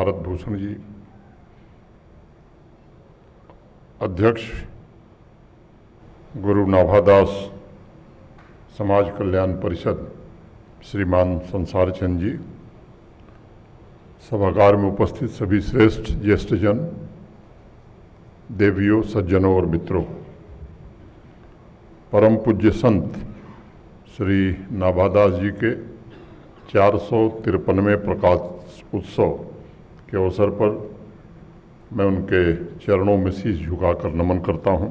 भारत भूषण जी, अध्यक्ष गुरु नाभादास समाज कल्याण परिषद श्रीमान संसार चंद जी, सभागार में उपस्थित सभी श्रेष्ठ ज्येष्ठजन, देवियों, सज्जनों और मित्रों, परम पूज्य संत श्री नाभादास जी के 453वें प्रकाश उत्सव के अवसर पर मैं उनके चरणों में शीश झुकाकर नमन करता हूं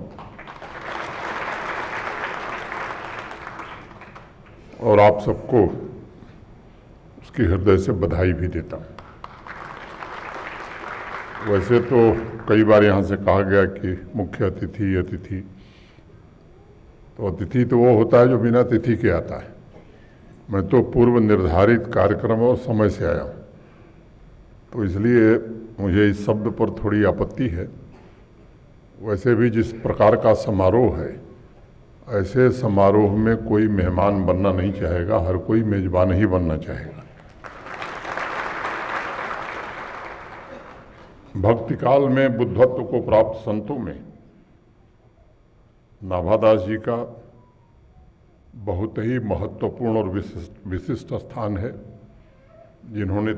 और आप सबको उसकी हृदय से बधाई भी देता हूं। वैसे तो कई बार यहाँ से कहा गया कि मुख्य अतिथि, तो अतिथि तो वो होता है जो बिना तिथि के आता है। मैं तो पूर्व निर्धारित कार्यक्रम और समय से आया हूँ, तो इसलिए मुझे इस शब्द पर थोड़ी आपत्ति है। वैसे भी जिस प्रकार का समारोह है, ऐसे समारोह में कोई मेहमान बनना नहीं चाहेगा, हर कोई मेजबान ही बनना चाहेगा। भक्ति काल में बुद्धत्व को प्राप्त संतों में नाभादास जी का बहुत ही महत्वपूर्ण और विशिष्ट स्थान है, जिन्होंने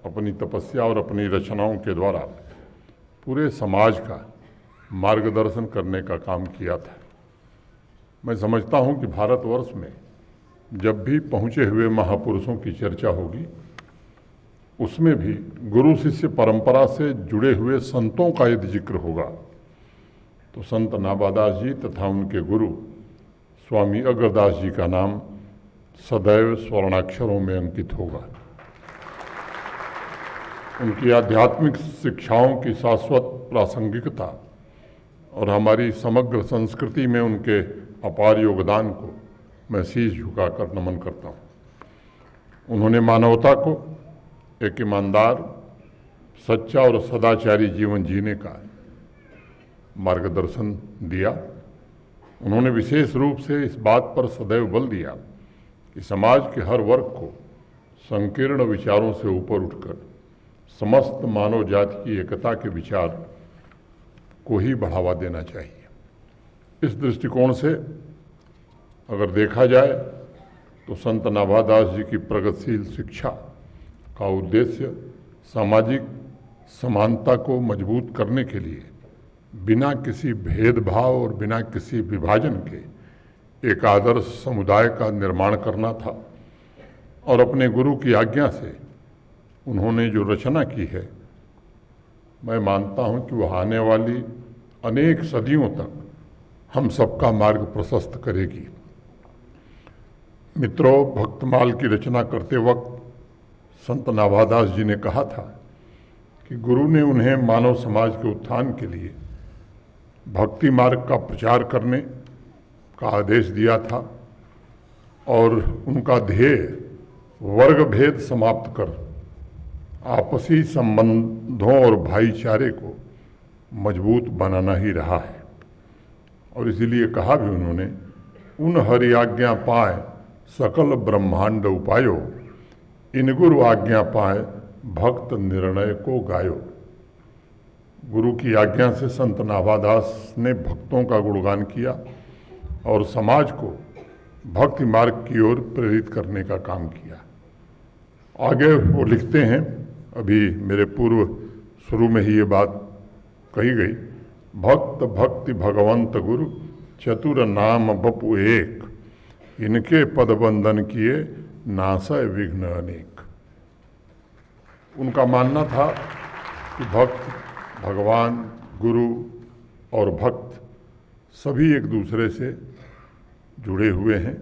अपनी तपस्या और अपनी रचनाओं के द्वारा पूरे समाज का मार्गदर्शन करने का काम किया था। मैं समझता हूं कि भारतवर्ष में जब भी पहुंचे हुए महापुरुषों की चर्चा होगी, उसमें भी गुरु शिष्य परंपरा से जुड़े हुए संतों का यदि जिक्र होगा तो संत नाभादास जी तथा उनके गुरु स्वामी अग्रदास जी का नाम सदैव स्वर्णाक्षरों में अंकित होगा। उनकी आध्यात्मिक शिक्षाओं की शाश्वत प्रासंगिकता और हमारी समग्र संस्कृति में उनके अपार योगदान को मैं शीश झुकाकर नमन करता हूँ। उन्होंने मानवता को एक ईमानदार, सच्चा और सदाचारी जीवन जीने का मार्गदर्शन दिया। उन्होंने विशेष रूप से इस बात पर सदैव बल दिया कि समाज के हर वर्ग को संकीर्ण विचारों से ऊपर उठकर समस्त मानव जाति की एकता के विचार को ही बढ़ावा देना चाहिए। इस दृष्टिकोण से अगर देखा जाए तो संत नाभादास जी की प्रगतिशील शिक्षा का उद्देश्य सामाजिक समानता को मजबूत करने के लिए बिना किसी भेदभाव और बिना किसी विभाजन के एक आदर्श समुदाय का निर्माण करना था। और अपने गुरु की आज्ञा से उन्होंने जो रचना की है, मैं मानता हूं कि वह आने वाली अनेक सदियों तक हम सबका मार्ग प्रशस्त करेगी। मित्रों, भक्तमाल की रचना करते वक्त संत नाभादास जी ने कहा था कि गुरु ने उन्हें मानव समाज के उत्थान के लिए भक्ति मार्ग का प्रचार करने का आदेश दिया था और उनका ध्येय वर्ग भेद समाप्त कर आपसी संबंधों और भाईचारे को मजबूत बनाना ही रहा है। और इसीलिए कहा भी उन्होंने, उन हरि आज्ञा पाए सकल ब्रह्मांड उपायो, इन गुरु आज्ञा पाए भक्त निर्णय को गायो। गुरु की आज्ञा से संत नाभादास ने भक्तों का गुणगान किया और समाज को भक्ति मार्ग की ओर प्रेरित करने का काम किया। आगे वो लिखते हैं, अभी मेरे पूर्व शुरू में ही ये बात कही गई, भक्त भक्ति भगवंत गुरु चतुर नाम बपु एक, इनके पद बंधन किए नासय विघ्न अनेक। उनका मानना था कि भक्त, भगवान, गुरु और भक्त सभी एक दूसरे से जुड़े हुए हैं